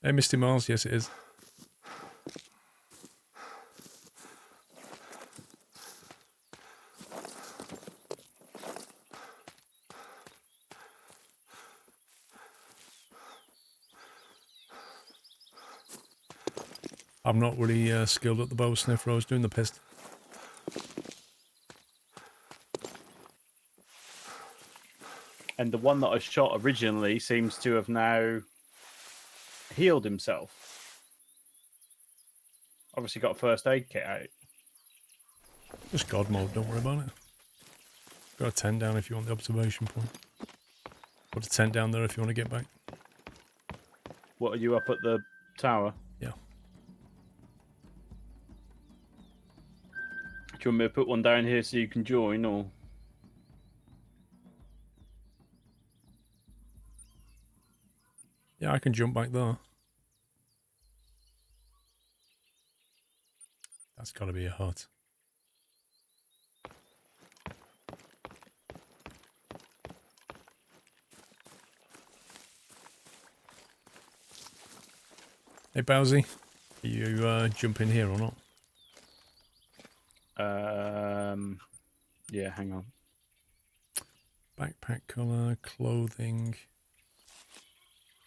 Hey, Misty Miles, yes it is. I'm not really skilled at the bow sniffer. I was doing the pistol. And the one that I shot originally seems to have now healed himself. Obviously got a first aid kit out. Just God mode, don't worry about it. Got a tent down if you want the observation point. Put a tent down there if you want to get back. What, are you up at the tower? Yeah. Do you want me to put one down here so you can join, or...? Yeah, I can jump back there. That's got to be a hut. Hey, Bowsy. Are you jumping here or not? Yeah, hang on. Backpack colour, clothing.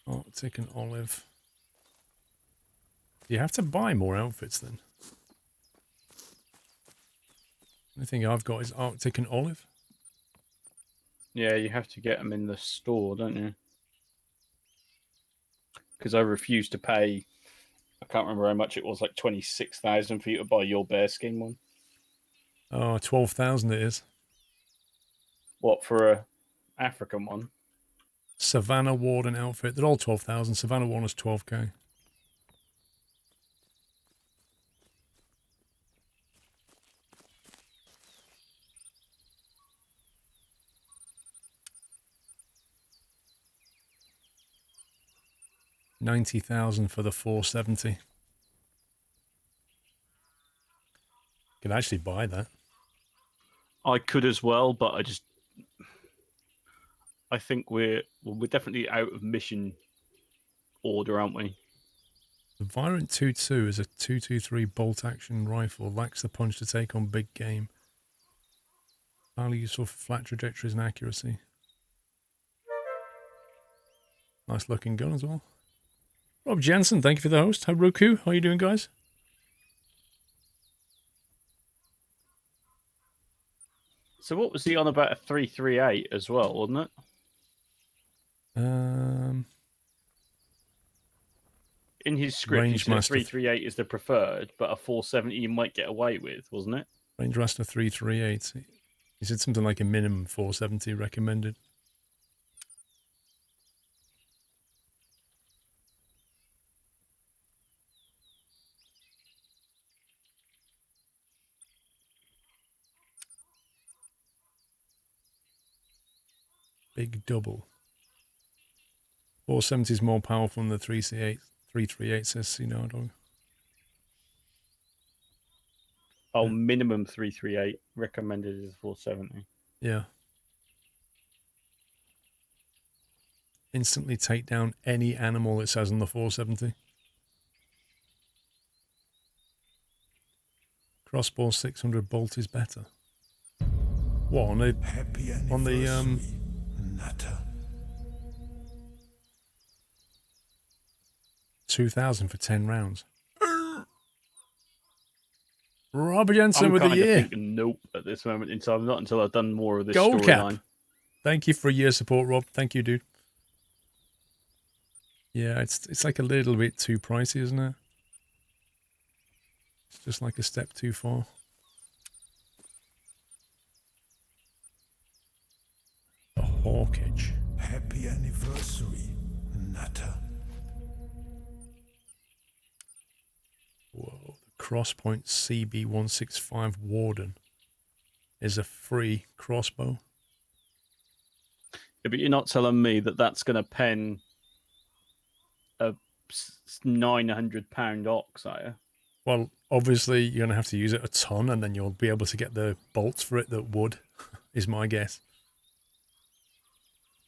Arctic and olive. You have to buy more outfits then. The only thing I've got is Arctic and olive. Yeah, you have to get them in the store, don't you? Because I refused to pay... I can't remember how much it was, like 26,000 for you to buy your bearskin one. Oh, 12,000 it is. What, for a African one? Savannah Warden outfit. They're all 12,000. Savannah Warden is 12k. $90,000 for the 470. Could actually buy that. I could as well, but I think we're definitely out of mission order, aren't we? The Virant 2.2 is a 223 bolt action rifle. Lacks the punch to take on big game. Highly useful for flat trajectories and accuracy. Nice looking gun as well. Rob Jensen, thank you for the host. Hi Roku, how are you doing, guys? So what was he on about a 338 as well, wasn't it? In his script, he said 338 is the preferred, but a 470 you might get away with, wasn't it? Range Master 338. He said something like a minimum 470 recommended. Big double. 470 is more powerful than the 338, says C-No Dog. Oh, minimum 338 recommended is 470. Yeah. Instantly take down any animal, it says on the 470. Crossbow 600 bolt is better. What, on the Nutter. 2,000 for 10 rounds. Robert Jensen with a year. Thinking nope at this moment in time. Not until I've done more of this Gold cap. storyline. Thank you for your support, Rob. Thank you, dude. Yeah, it's like a little bit too pricey, isn't it? It's just like a step too far. The Hawkage. Happy anniversary, Nutter. Whoa. The Crosspoint CB165 Warden is a free crossbow. Yeah, but you're not telling me that that's going to pen a £900 ox, are you? Well, obviously, you're going to have to use it a ton, and then you'll be able to get the bolts for it that would, is my guess.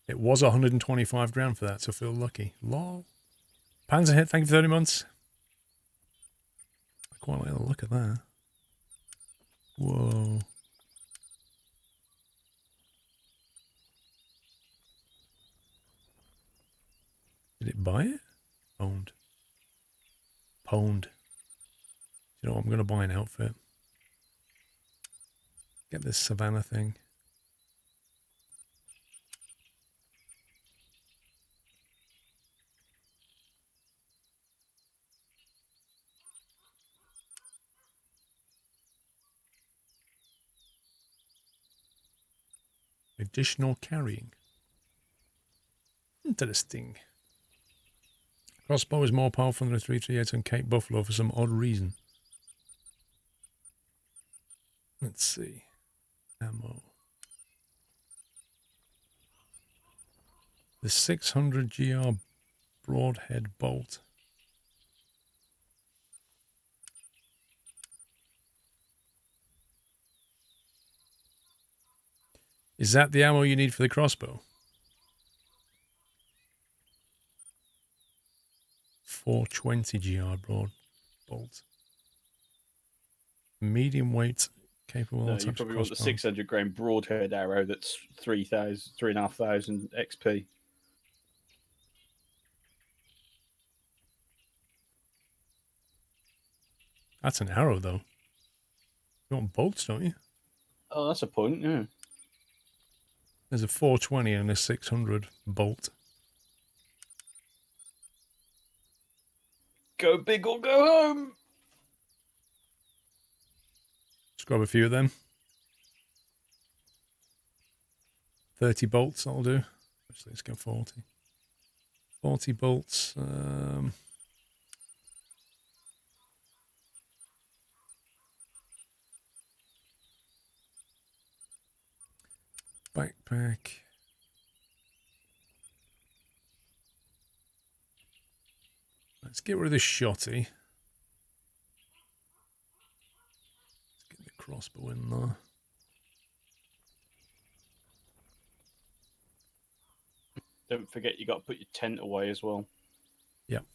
It was 125 grand for that, so feel lucky. Lol. Panzerhit, thank you for 30 months. I quite like the look of that. Whoa. Did it buy it? Pwned. Pwned. You know what? I'm going to buy an outfit. Get this Savannah thing. Additional carrying. Interesting. Crossbow is more powerful than a 338 on Cape Buffalo for some odd reason. Let's see. Ammo. The 600 GR broadhead bolt. Is that the ammo you need for the crossbow? 420 GR broad bolt. Medium weight, capable No, of you probably want the crossbow. 600 grain broadhead arrow that's 3,500 XP. That's an arrow, though. You want bolts, don't you? Oh, that's a point, yeah. There's a 420 and a 600 bolt. Go big or go home! Just grab a few of them. 30 bolts, that'll do. Actually, let's go 40. 40 bolts. Backpack. Let's get rid of this shotty. Let's get the crossbow in there. Don't forget you got to put your tent away as well. Yep.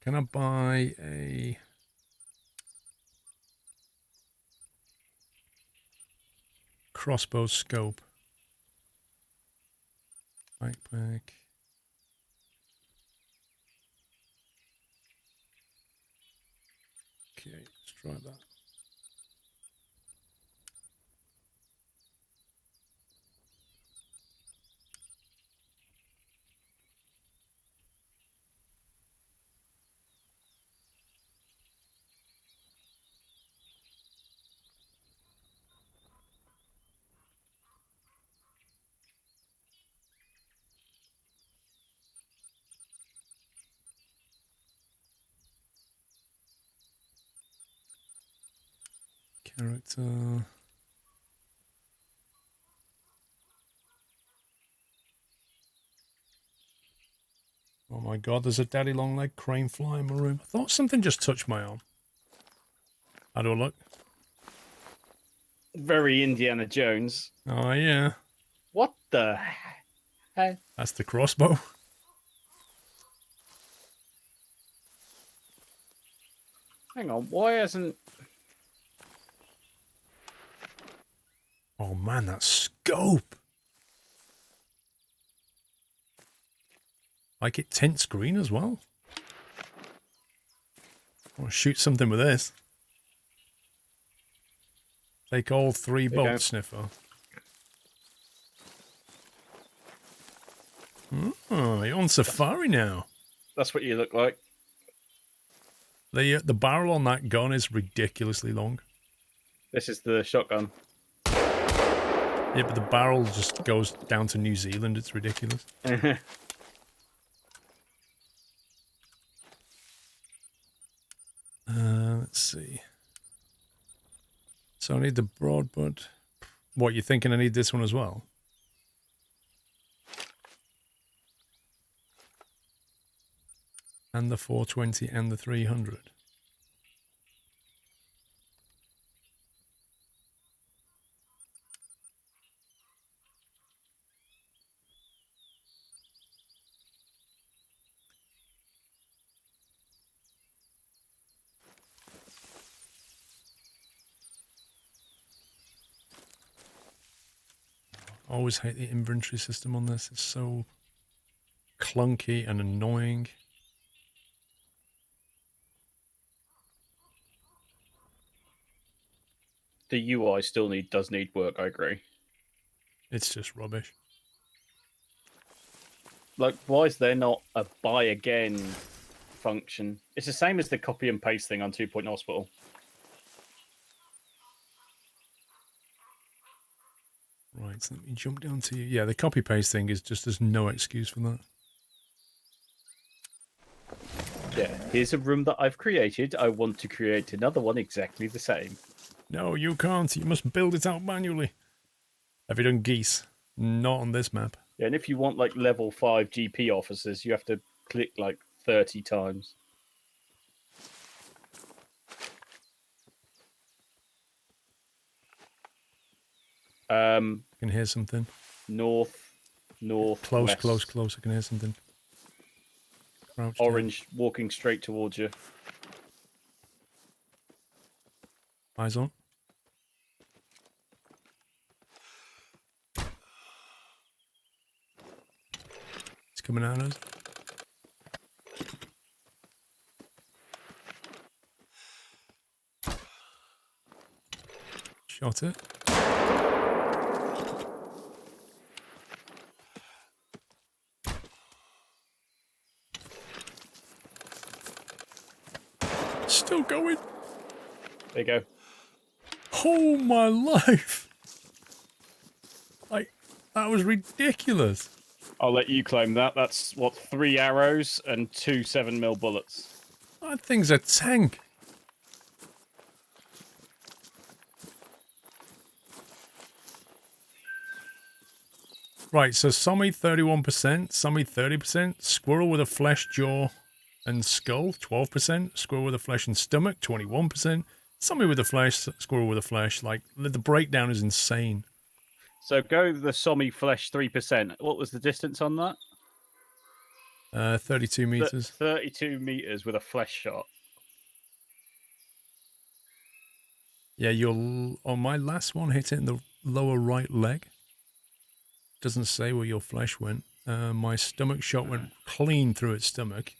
Can I buy a... crossbow scope? Backpack. Okay, let's try that. Character. Oh my god, there's a daddy long leg crane fly in my room. I thought something just touched my arm. How do I look? Very Indiana Jones. Oh yeah. What the heck? That's the crossbow. Hang on, why hasn't... Oh man, that scope. Like it tints green as well. I want to shoot something with this. Take all 3 There you go. bolts, Sniffer. Oh, you're on safari now. That's what you look like. The barrel on that gun is ridiculously long. This is the shotgun. Yeah, but the barrel just goes down to New Zealand. It's ridiculous. Let's see. So I need the broad butt. What, you thinking I need this one as well? And the 420 and the 300. always hate the inventory system on this. It's so clunky and annoying. The UI still does need work, I agree. It's just rubbish. Like, why is there not a buy again function? It's the same as the copy and paste thing on 2 Point Hospital. Right, so let me jump down to you. Yeah, the copy paste thing is just, there's no excuse for that. Yeah, here's a room that I've created. I want to create another one exactly the same. No, you can't. You must build it out manually. Have you done geese? Not on this map. Yeah, and if you want like level 5 GP officers, you have to click like 30 times. I can hear something. North, Close, west. close. I can hear something. Crouch Orange walking straight towards you. down. Eyes on. It's coming at us. Shot it. Still going. There you go. Oh my life. Like, that was ridiculous. I'll let you claim that. That's, what, 3 arrows and 2 7mm bullets. That thing's a tank. Right, so Sommy 31%, Sommy 30%, Squirrel with a flesh jaw and skull 12%, Squirrel with a flesh and stomach 21%, Sommy with a flesh, Squirrel with a flesh. Like, the breakdown is insane. So go the Sommy flesh 3%. What was the distance on that? 32 meters. 32 meters with a flesh shot. Yeah, you'll, on my last one, hit it in the lower right leg. Doesn't say where your flesh went. My stomach shot went clean through its stomach.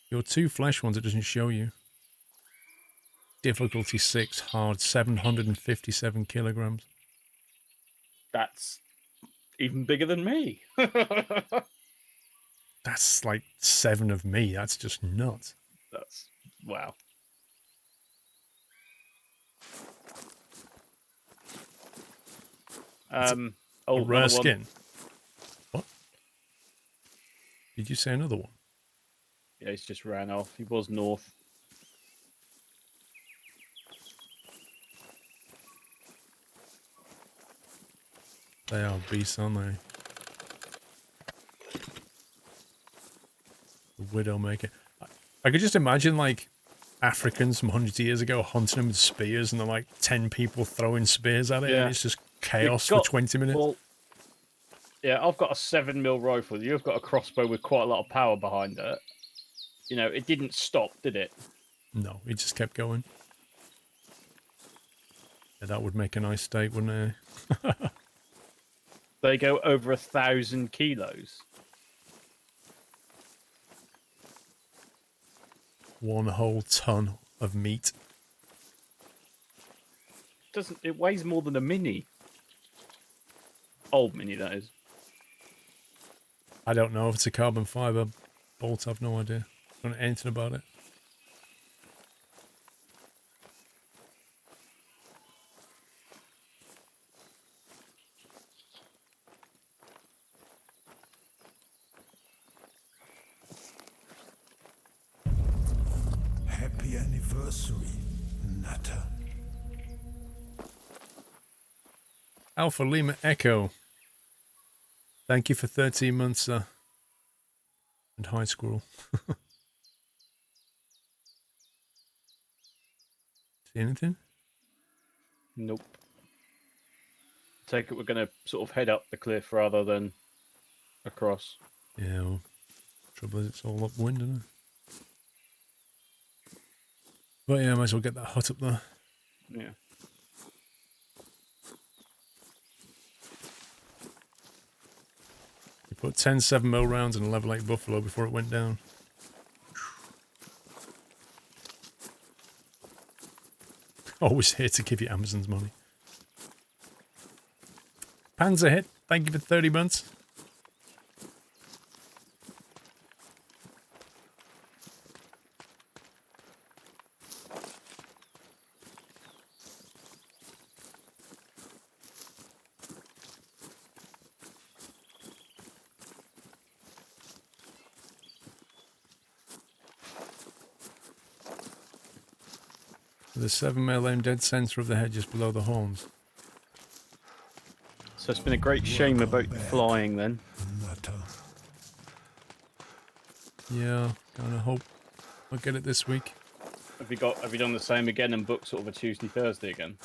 Your 2 flesh ones, it doesn't show you. Difficulty 6, hard, 757 kilograms. That's even bigger than me. That's like 7 of me. That's just nuts. That's, wow. Oh, A rare another one. skin. What? Did you say another one? Yeah, he's just ran off. He was north. They are beasts, aren't they? The Widowmaker. I could just imagine, like, Africans from hundreds of years ago hunting them with spears, and they're like 10 people throwing spears at it, Yeah. and it's just chaos for 20 minutes. Well, yeah, I've got a 7mm rifle. You've got a crossbow with quite a lot of power behind it. You know, it didn't stop, did it? No, it just kept going. Yeah, that would make a nice steak, wouldn't it? They go over 1,000 kilos. One whole ton of meat. It weighs more than a mini. Old mini, that is. I don't know if it's a carbon fiber bolt. I've no idea. Don't know anything about it. Happy anniversary, Nutter. Alpha Lima Echo. Thank you for 13 months, sir. And hi, Squirrel. See anything? Nope. Take it we're going to sort of head up the cliff rather than across. Yeah, well, trouble is it's all upwind, isn't it? But yeah, might as well get that hut up there. Yeah. Put 10 7mm rounds in a level 8 buffalo before it went down. Always here to give you Amazon's money. Panzer Hit, thank you for 30 months. The 7mm aim dead center of the head just below the horns. So it's been a great shame about flying then. Nutter. Yeah, kind of hope I'll get it this week. Have you done the same again and booked sort of a Tuesday, Thursday again?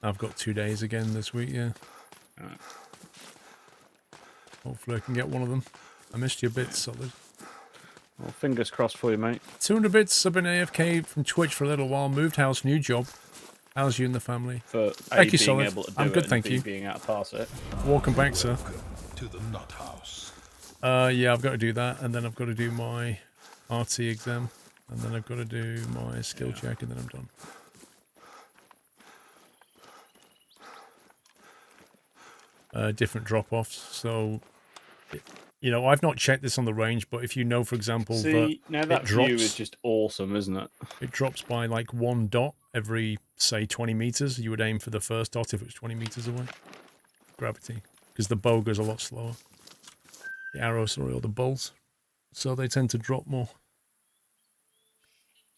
I've got 2 days again this week, yeah. Alright. Hopefully I can get one of them. I missed you a bit, Solid. Well, fingers crossed for you, mate. 200 bits, I've been AFK from Twitch for a little while. Moved house, new job. How's you and the family? For Thank you, being Solid. able to do I'm good, it thank and you. being able to pass it. Welcome back, sir. To the nut house. Yeah, I've got to do that, and then I've got to do my RT exam, and then I've got to do my skill check, and then I'm done. Different drop-offs, so... You know, I've not checked this on the range, but if you know, for example, See, now that it view drops, is just awesome, isn't it? it drops by like 1 dot every, say, 20 meters. You would aim for the first dot if it was 20 meters away. Gravity. Because the bow goes a lot slower. The arrows, sorry, or the bolts. So they tend to drop more.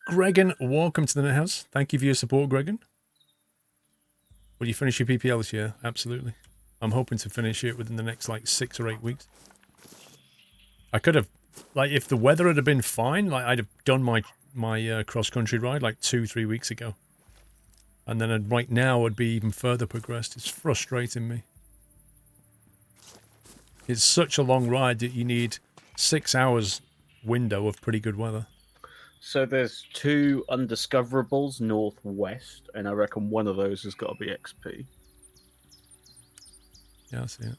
Gregan, welcome to the net house. Thank you for your support, Gregan. Will you finish your PPL this year? Absolutely. I'm hoping to finish it within the next, like, 6 or 8 weeks. I could have, like, if the weather had been fine, like, I'd have done my cross-country ride, like, 2-3 weeks ago. And then right now I'd be even further progressed. It's frustrating me. It's such a long ride that you need 6 hours window of pretty good weather. So there's 2 undiscoverables northwest, and I reckon one of those has got to be XP. Yeah, I see it.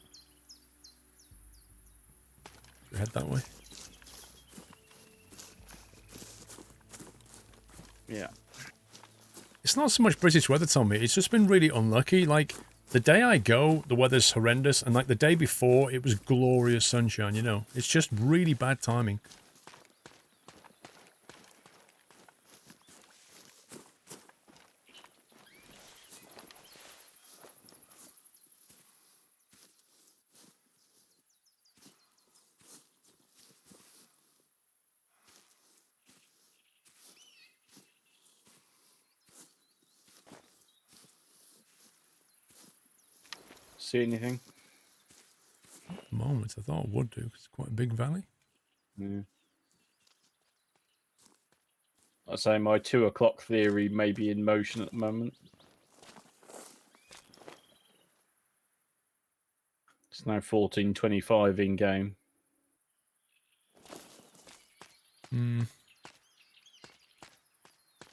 Should we head that way? Yeah. It's not so much British weather, Tommy. It's just been really unlucky. Like, the day I go, the weather's horrendous, and like the day before, it was glorious sunshine, you know? It's just really bad timing. See anything? At the moment, I thought I would do, 'cause it's quite a big valley. Yeah. I say my 2 o'clock theory may be in motion at the moment. It's now 14:25 in game.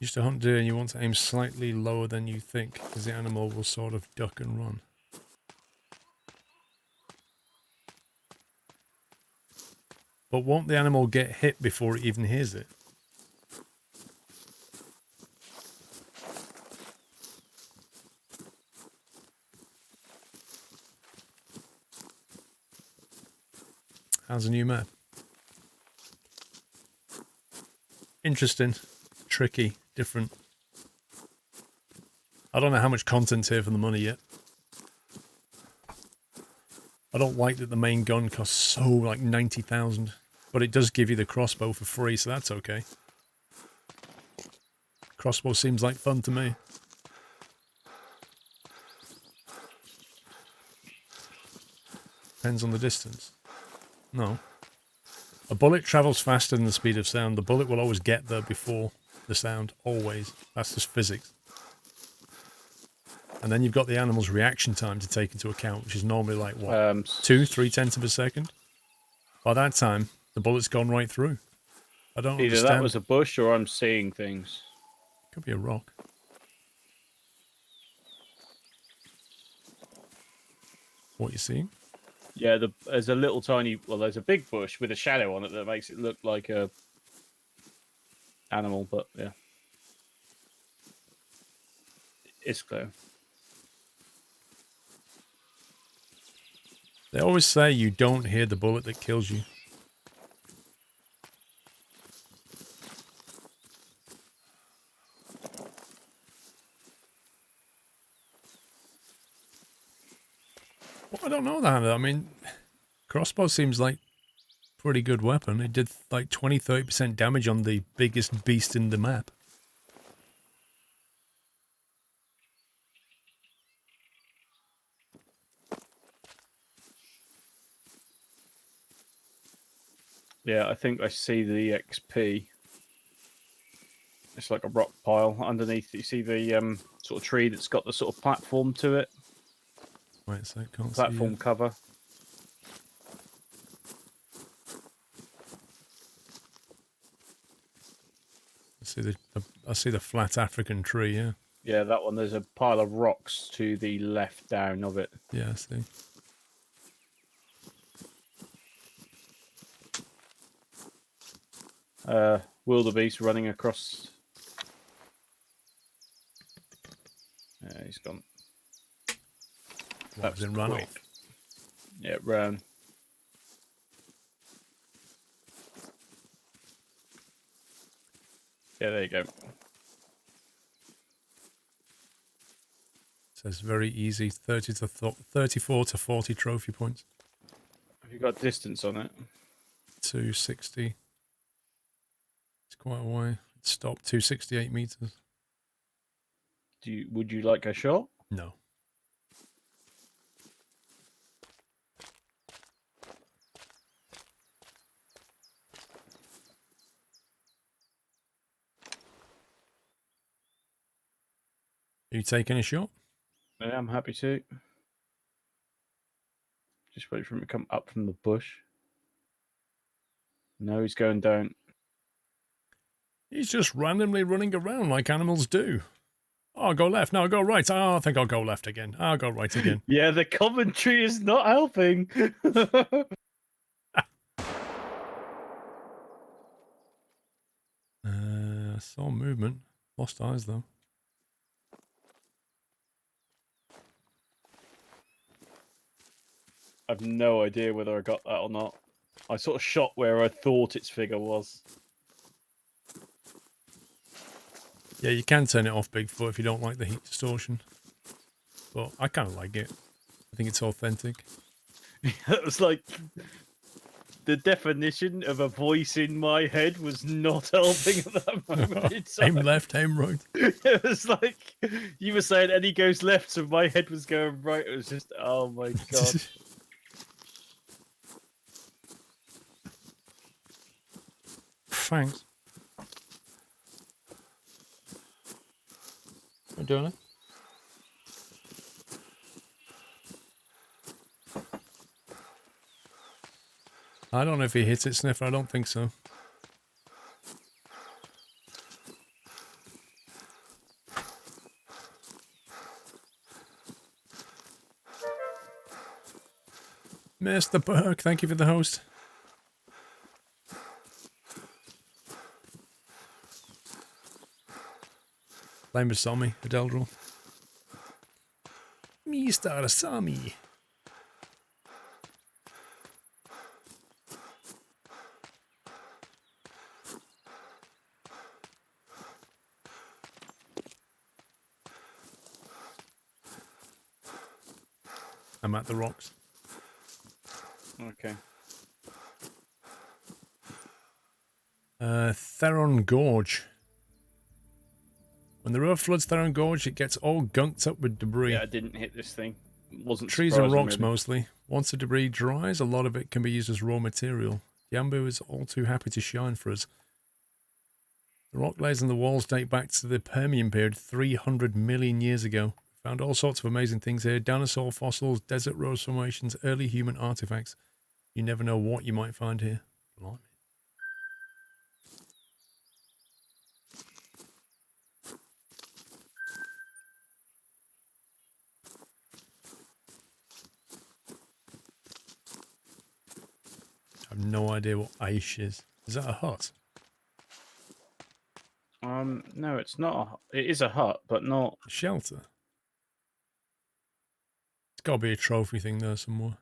Used to hunt deer and you want to aim slightly lower than you think, because the animal will sort of duck and run. But won't the animal get hit before it even hears it? How's a new map? Interesting, tricky, different. I don't know how much content's here for the money yet. I don't like that the main gun costs so like 90,000, but it does give you the crossbow for free, so that's okay. Crossbow seems like fun to me. Depends on the distance. No. A bullet travels faster than the speed of sound. The bullet will always get there before the sound. Always. That's just physics. And then you've got the animal's reaction time to take into account, which is normally like, what, 2-3 of a second? By that time, the bullet's gone right through. I don't Either understand. that was a bush or I'm seeing things. Could be a rock. What you seeing? Yeah, there's a little tiny. Well, there's a big bush with a shadow on it that makes it look like a animal, but yeah, it's clear. They always say you don't hear the bullet that kills you. Well, I don't know that. I mean, crossbow seems like a pretty good weapon. It did like 20-30% damage on the biggest beast in the map. Yeah, I think I see the XP. It's like a rock pile underneath. You see the sort of tree that's got the sort of platform to it. Wait a sec, can't see Platform it. cover. I see the flat African tree, yeah. Yeah, that one. There's a pile of rocks to the left down of it. Yeah, I see. Wildebeest running across. Yeah, he's gone. What, was in run quick. off? Yeah, ran. Yeah, there you go. Says very easy, 34 to 40 trophy points. Have you got distance on it? 260. It's quite a way. It stopped 268 meters. Would you like a shot? No. Are you taking a shot? Yeah, I'm happy to. Just wait for him to come up from the bush. No, he's going down. He's just randomly running around like animals do. Oh, I'll go left. No, I'll go right. Oh, I think I'll go left again. I'll go right again. Yeah, the commentary is not helping. I saw movement. Lost eyes, though. I've no idea whether I got that or not. I sort of shot where I thought its figure was. Yeah, you can turn it off, Bigfoot, if you don't like the heat distortion. But I kind of like it. I think it's authentic. That was like the definition of a voice in my head was not helping at that moment in time. Aim left, aim right. It was like you were saying, and he goes left, so my head was going right. It was just, oh my god. Thanks. We're doing it. I don't know if he hits it, Sniffer. I don't think so. Mr. Burke, thank you for the host. Blame is Sammy, Adeldril. Mr. Sammy. I'm at the rocks. Okay. Theron Gorge. When the river floods Theron Gorge, it gets all gunked up with debris. Yeah, I didn't hit this thing. It wasn't Trees and surprising, rocks really. mostly. Once the debris dries, a lot of it can be used as raw material. Yambu is all too happy to shine for us. The rock layers in the walls date back to the Permian period 300 million years ago. We found all sorts of amazing things here. Dinosaur fossils, desert rose formations, early human artifacts. You never know what you might find here. Blimey. no idea what Aish is. Is that a hut? No, it's not. It is a hut, but not. A shelter? It's got to be a trophy thing there somewhere.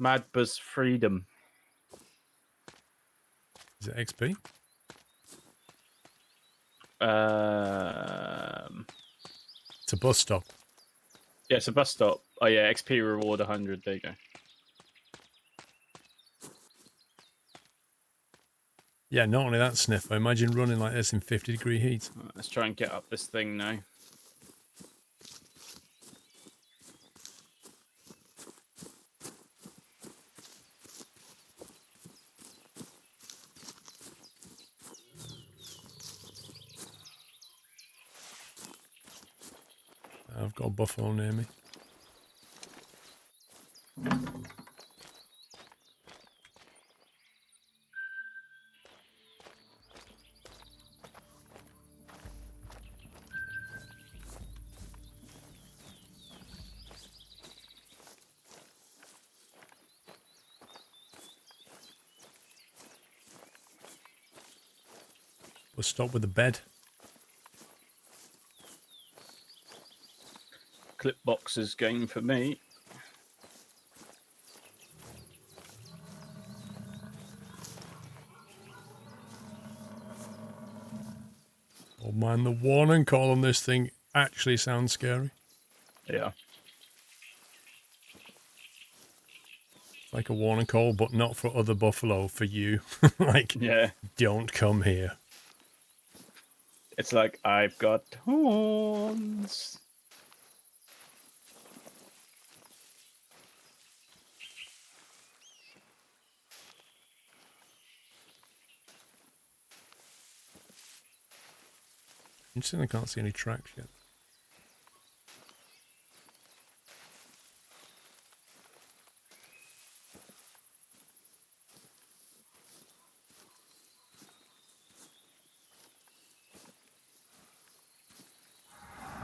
Madbus Freedom. Is it XP? It's a bus stop. Yeah, it's a bus stop. Oh yeah, XP reward 100. There you go. Yeah, not only that, Sniffer. Imagine running like this in 50-degree heat. Let's try and get up this thing now. I've got a buffalo near me. We'll stop with the bed. Clip boxes game for me. Oh man, the warning call on this thing actually sounds scary. Yeah. Like a warning call, but not for other buffalo, for you. Like, Yeah. don't come here. It's like, I've got horns. Interesting, I can't see any tracks yet.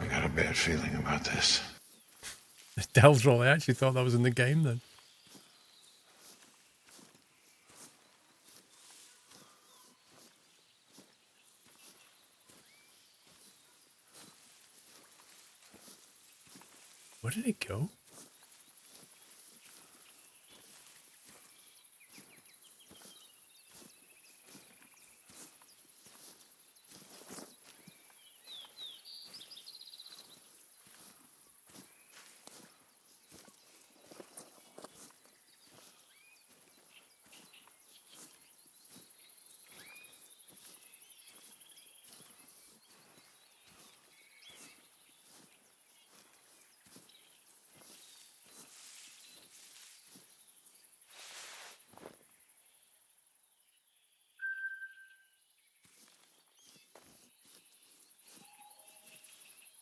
I got a bad feeling about this. Delves roll, I actually thought that was in the game then. Where did it go?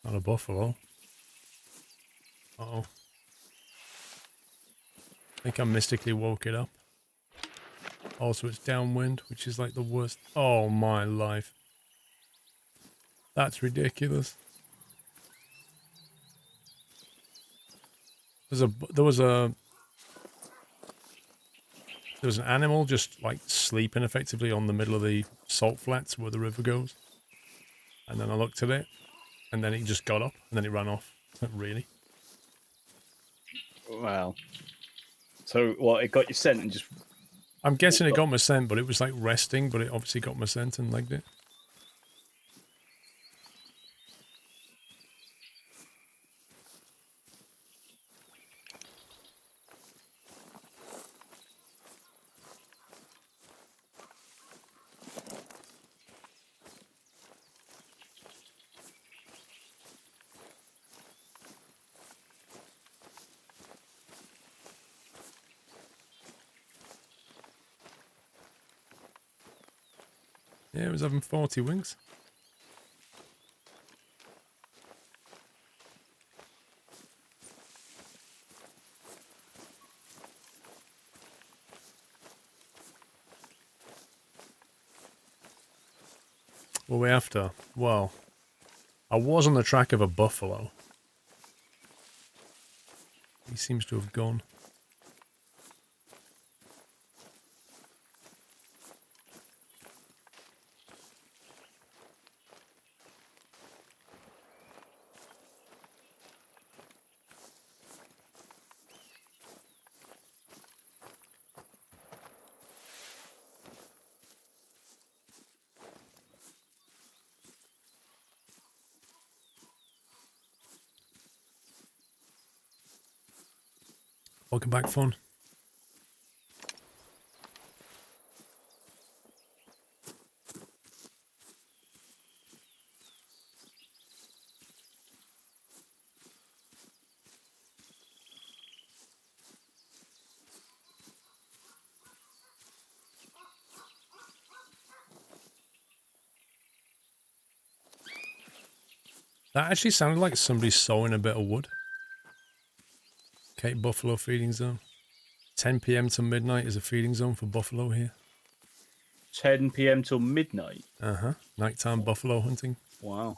Not a buffalo. Uh-oh. I think I mystically woke it up. Also, it's downwind, which is like the worst. Oh, my life. That's ridiculous. There was an animal just like sleeping effectively on the middle of the salt flats where the river goes. And then I looked at it, and then it just got up, and then it ran off. Really? Wow. So, what, it got your scent and just... I'm guessing it got my scent, but it was like resting, but it obviously got my scent and legged it. Yeah, it was having 40 wings. What were we after? Well, I was on the track of a buffalo. He seems to have gone. Welcome back, Fun. That actually sounded like somebody sawing a bit of wood. Cape Buffalo feeding zone. 10 p.m. to midnight is a feeding zone for buffalo here. 10 p.m. till midnight. Uh-huh. Nighttime buffalo hunting. Wow.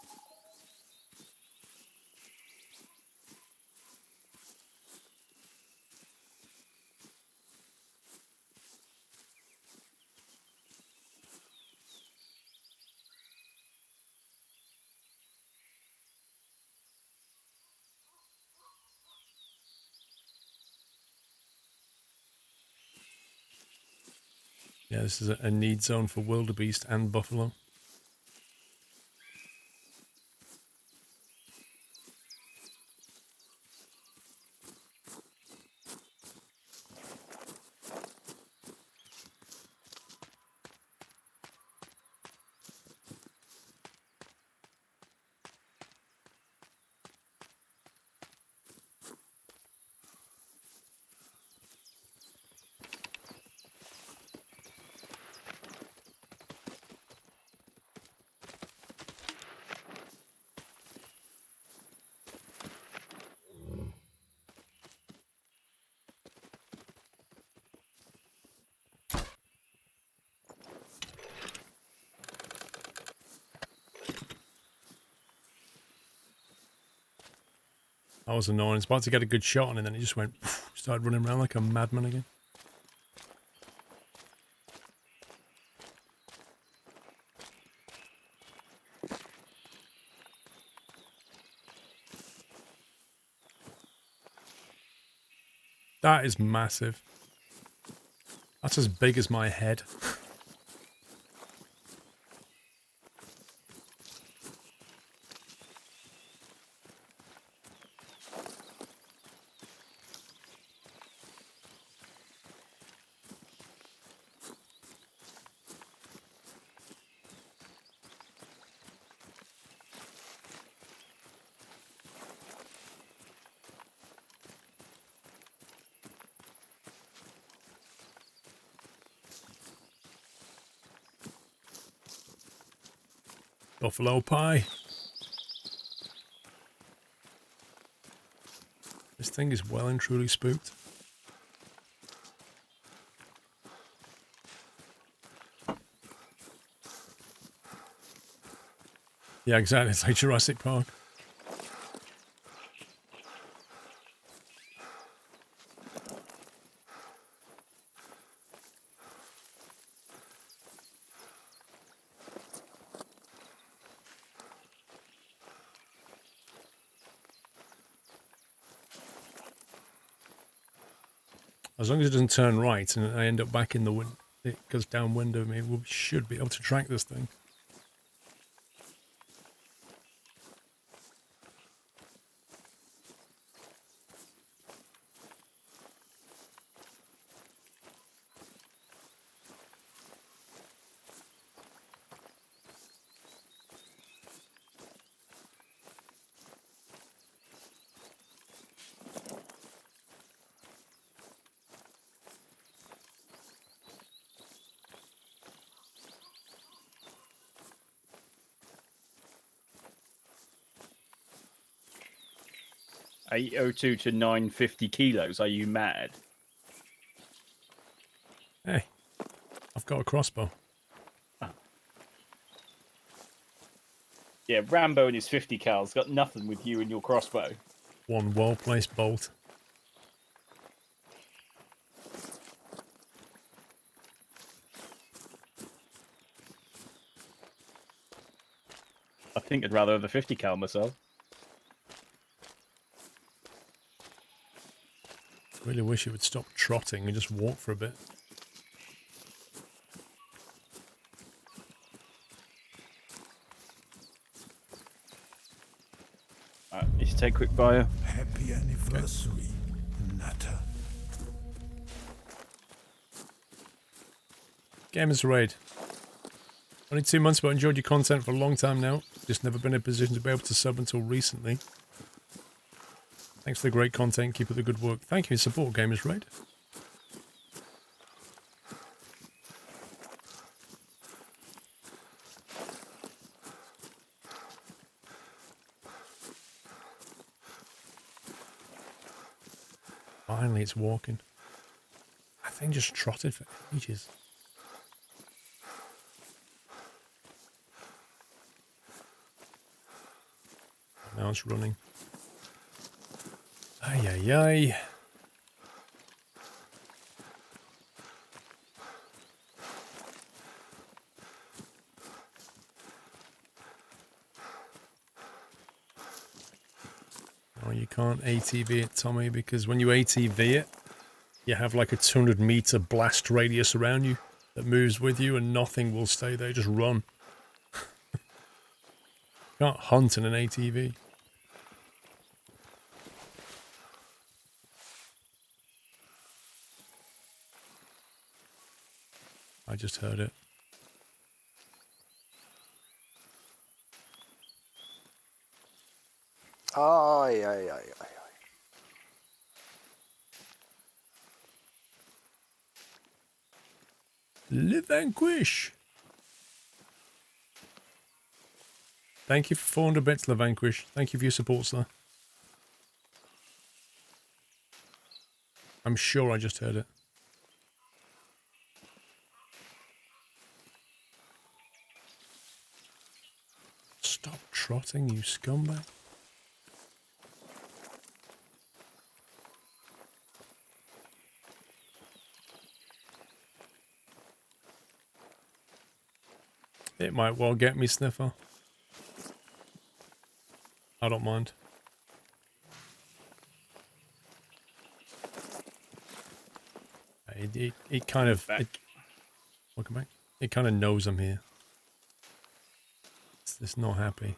Yeah, this is a need zone for wildebeest and buffalo. That was annoying. I was about to get a good shot on it, and then it just went, started running around like a madman again. That is massive. That's as big as my head. Buffalo pie. This thing is well and truly spooked. Yeah, exactly. It's like Jurassic Park. As long as it doesn't turn right and I end up back in the wind, it goes downwind of me, we should be able to track this thing. $802 to $950 kilos. Are you mad? Hey, I've got a crossbow. Yeah, Rambo and his 50 cals got nothing with you and your crossbow. One well-placed bolt. I think I'd rather have the 50 cal myself. Really wish it would stop trotting and just walk for a bit. Alright, you should take a quick bio. Happy anniversary, Nutter. Gamers Raid. Only 2 months, but enjoyed your content for a long time now. Just never been in a position to be able to sub until recently. Thanks for the great content. Keep up the good work. Thank you. Support Gamers Raid. Finally, it's walking. That thing just trotted for ages. Now it's running. Ay, ay, ay. Oh, you can't ATV it, Tommy, because when you ATV it, you have like a 200-meter blast radius around you that moves with you and nothing will stay there. Just run. You can't hunt in an ATV. I just heard it. Ay, ay, ay, ay, ay. Le Vanquish. Thank you for 400 bits, Le Vanquish. Thank you for your support, sir. I'm sure I just heard it. Stop trotting, you scumbag. It might well get me, Sniffer. I don't mind. It kind of... welcome back. It kind of knows I'm here. It's not happy.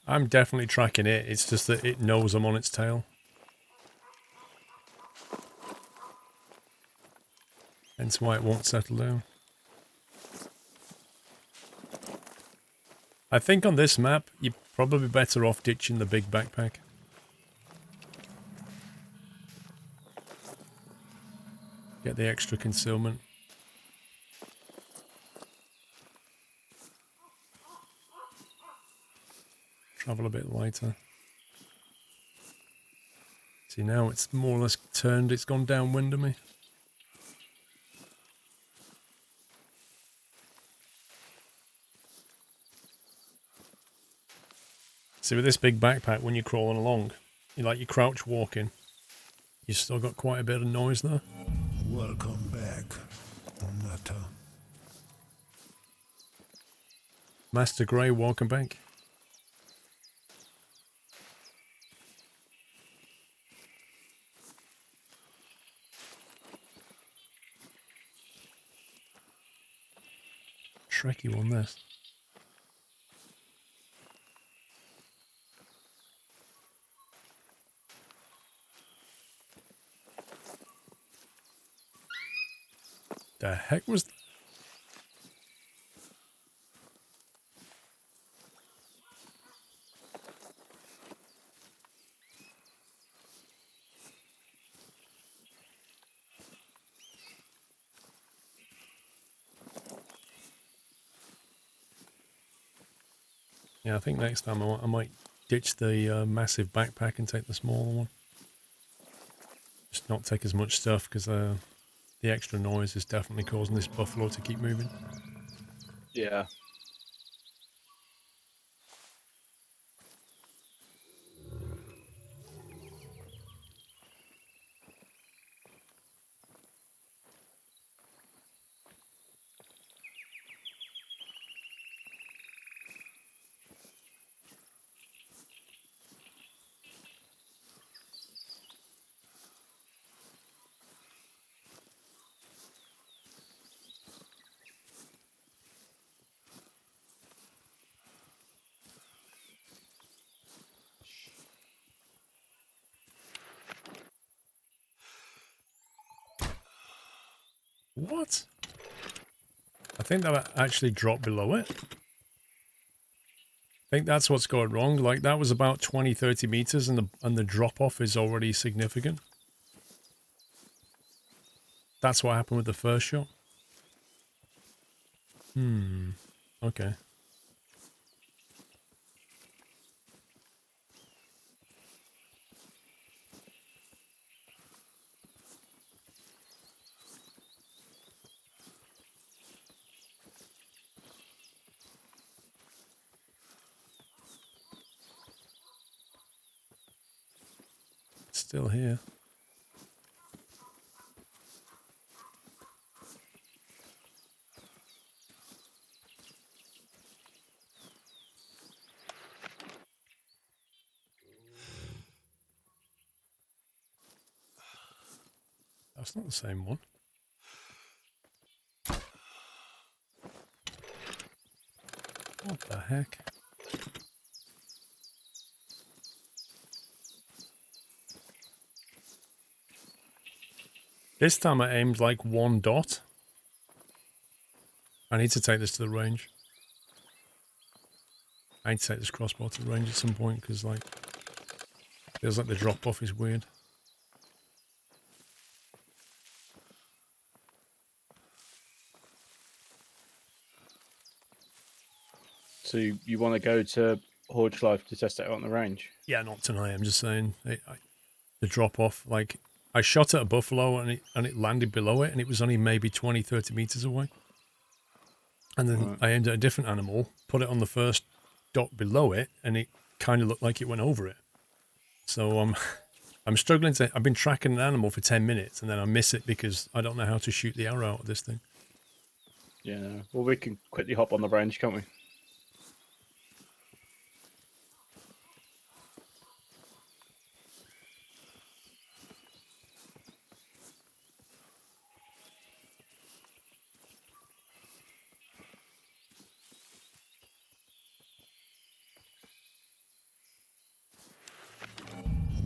I'm definitely tracking it. It's just that it knows I'm on its tail. Hence why it won't settle down. I think on this map, you're probably better off ditching the big backpack. Get the extra concealment. Travel a bit lighter. See, now it's more or less turned. It's gone downwind of me. See, with this big backpack, when you're crawling along, you like your crouch walking. You've still got quite a bit of noise there. Welcome back, Nutter. Master Grey, welcome back. Tricky one, this. The heck was that? Yeah, I think next time I might ditch the massive backpack and take the smaller one. Just not take as much stuff because the extra noise is definitely causing this buffalo to keep moving. Yeah. What? I think that actually dropped below it. I think that's what's going wrong. Like, that was about 20, 30 meters, and the drop-off is already significant. That's what happened with the first shot. Okay. It's still here. That's not the same one. What the heck? This time I aimed like one dot. I need to take this to the range. I need to take this crossbow to the range at some point because, like, feels like the drop off is weird. So you want to go to Horge Life to test it out on the range? Yeah, not tonight. I'm just saying the drop off. Like, I shot at a buffalo and it landed below it, and it was only maybe 20, 30 meters away. And then I aimed at a different animal, put it on the first dot below it, and it kind of looked like it went over it. So I'm struggling to. I've been tracking an animal for 10 minutes, and then I miss it because I don't know how to shoot the arrow out of this thing. Yeah. No. Well, we can quickly hop on the range, can't we?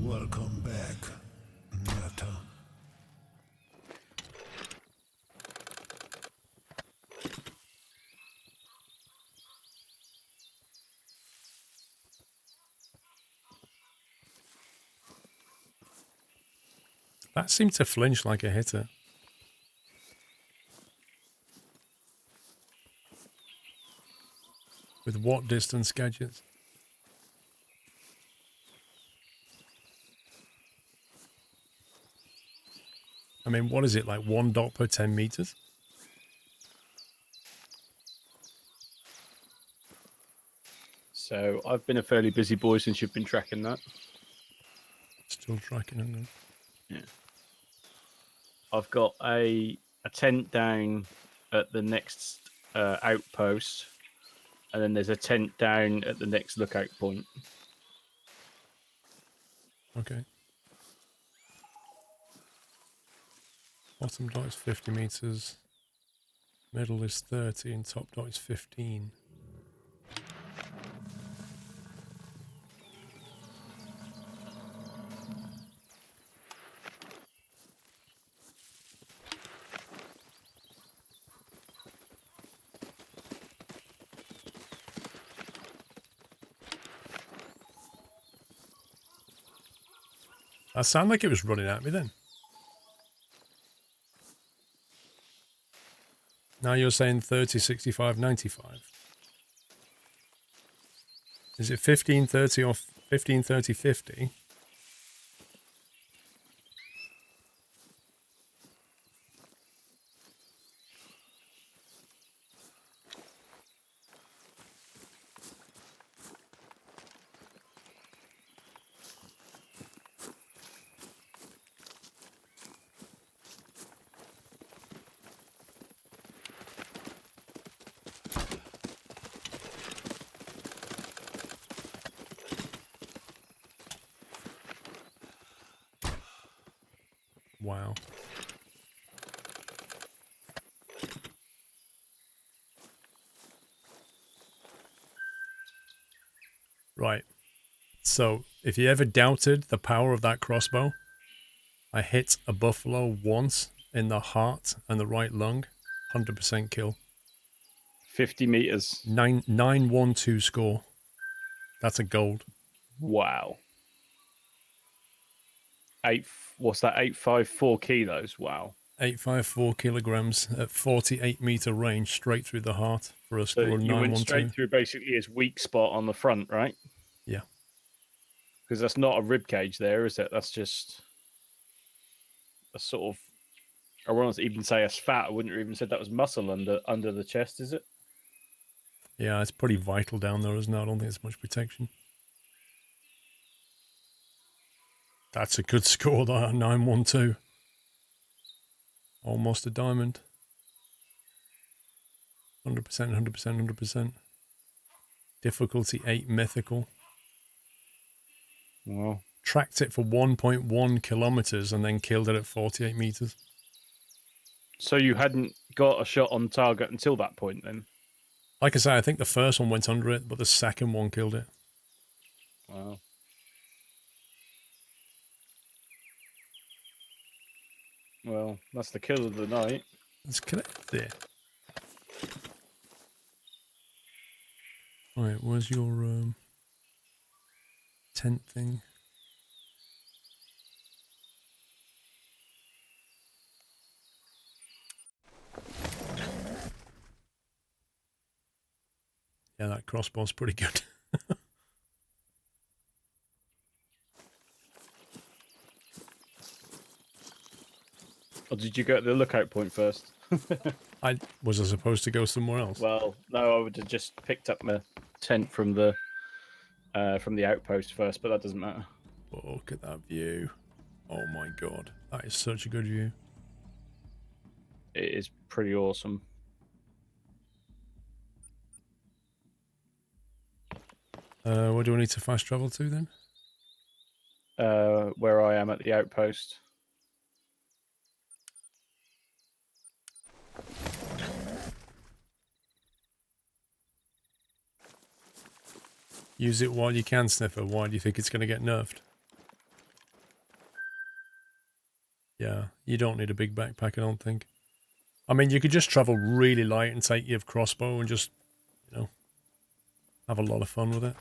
Welcome back, Nata. That seemed to flinch like a hitter. With what distance gadgets? I mean, what is it, like 1 dot per 10 meters? So I've been a fairly busy boy since you've been tracking that. Still tracking it now. Yeah. I've got a tent down at the next outpost, and then there's a tent down at the next lookout point. Okay. Bottom dot is 50 meters. Middle is 30 and top dot is 15. That sounded like it was running at me then. Now you're saying 30, 65, 95. Is it 15, 30 or 15, 30, 50? Wow. Right. So, if you ever doubted the power of that crossbow, I hit a buffalo once in the heart and the right lung, 100% kill. 50 meters. 912 score. That's a gold. Wow. What's that? 854 kilos. Wow. 854 kilograms at 48-meter range, straight through the heart for a So score of you went 912. straight through basically his weak spot on the front, right? Yeah. Because that's not a rib cage there, is it? That's just a sort of. I wouldn't even say it's fat. I wouldn't even said that was muscle under the chest, is it? Yeah, it's pretty vital down there, isn't it? I don't think there's much protection. That's a good score, that 912. Almost a diamond. 100%, 100%, 100%. Difficulty 8 mythical. Wow. Tracked it for 1.1 kilometers and then killed it at 48 meters. So you hadn't got a shot on target until that point, then? Like I say, I think the first one went under it, but the second one killed it. Wow. Well, that's the kill of the night. Let's connect there. Right, where's your tent thing? Yeah, that crossbow's pretty good. Or did you go to the lookout point first? Was I supposed to go somewhere else? Well, no, I would have just picked up my tent from the outpost first, but that doesn't matter. Look at that view. Oh my god. That is such a good view. It is pretty awesome. Where do I need to fast travel to then? Where I am at the outpost. Use it while you can, Sniffer. Why do you think it's going to get nerfed? Yeah, you don't need a big backpack, I don't think. I mean, you could just travel really light and take your crossbow and just, you know, have a lot of fun with it.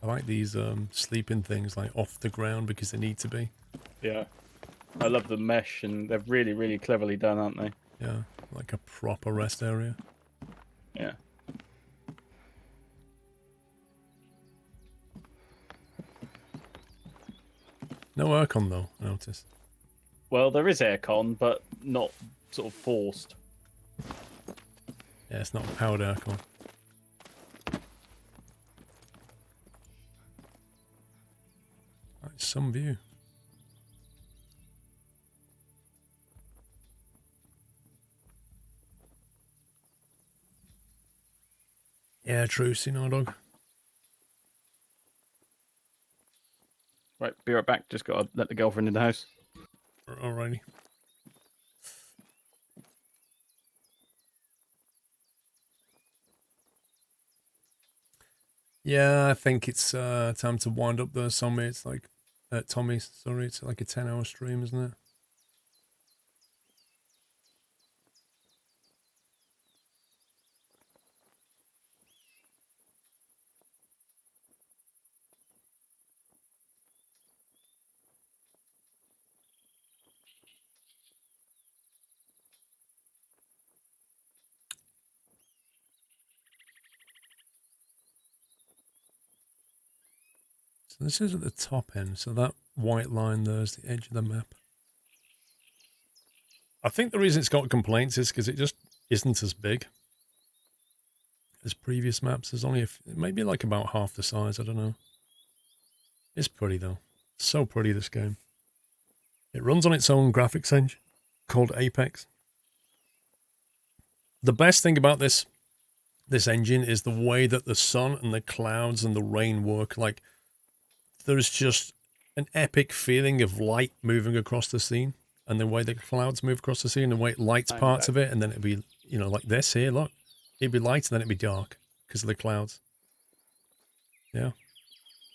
I like these sleeping things like off the ground because they need to be. Yeah. I love the mesh, and they're really, really cleverly done, aren't they? Yeah, like a proper rest area. Yeah. No aircon though, I noticed. Well, there is aircon, but not sort of forced. Yeah, it's not powered aircon. That's some view. Yeah, true, Sino dog. Right, be right back. Just got to let the girlfriend in the house. Alrighty. Yeah, I think it's time to wind up the Tommy. It's like Tommy, sorry, it's like a 10-hour stream, isn't it? So this is at the top end, so that white line there is the edge of the map. I think the reason it's got complaints is because it just isn't as big as previous maps. There's only maybe like about half the size, I don't know. It's pretty though. So pretty, this game. It runs on its own graphics engine called Apex. The best thing about this engine is the way that the sun and the clouds and the rain work. Like, there's just an epic feeling of light moving across the scene. and the way the clouds move across the sea and the way it lights I'm parts back. of it, and then it'd be, you know, like this here, look. It'd be light and then it'd be dark because of the clouds. Yeah.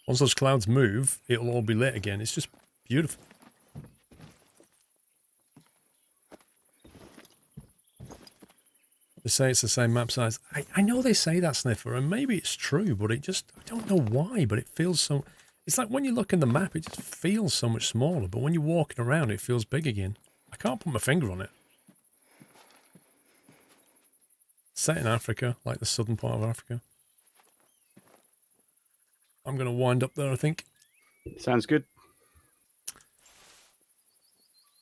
Once those clouds move, it'll all be lit again. It's just beautiful. They say it's the same map size. I know they say that, Sniffer, and maybe it's true, but it just, I don't know why, but it feels so, it's like when you look in the map, it just feels so much smaller, but when you're walking around, it feels big again. I can't put my finger on it. Set in Africa, like the southern part of Africa. I'm going to wind up there, I think. Sounds good.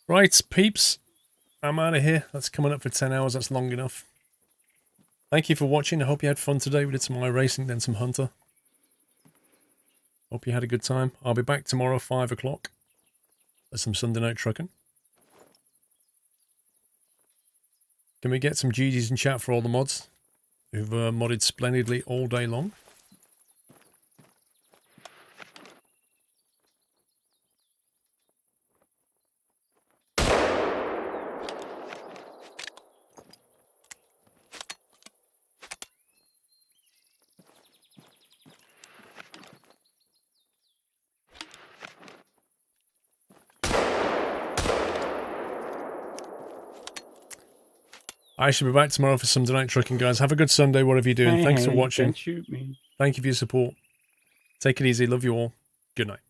Right, peeps. I'm out of here. That's coming up for 10 hours. That's long enough. Thank you for watching. I hope you had fun today. We did some iRacing, then some Hunter. Hope you had a good time. I'll be back tomorrow, 5 o'clock. There's some Sunday night trucking. Can we get some GGs in chat for all the mods who've modded splendidly all day long? I should be back tomorrow for Sunday night trucking, guys. Have a good Sunday, whatever you're doing. Thanks for watching. Don't shoot me. Thank you for your support. Take it easy. Love you all. Good night.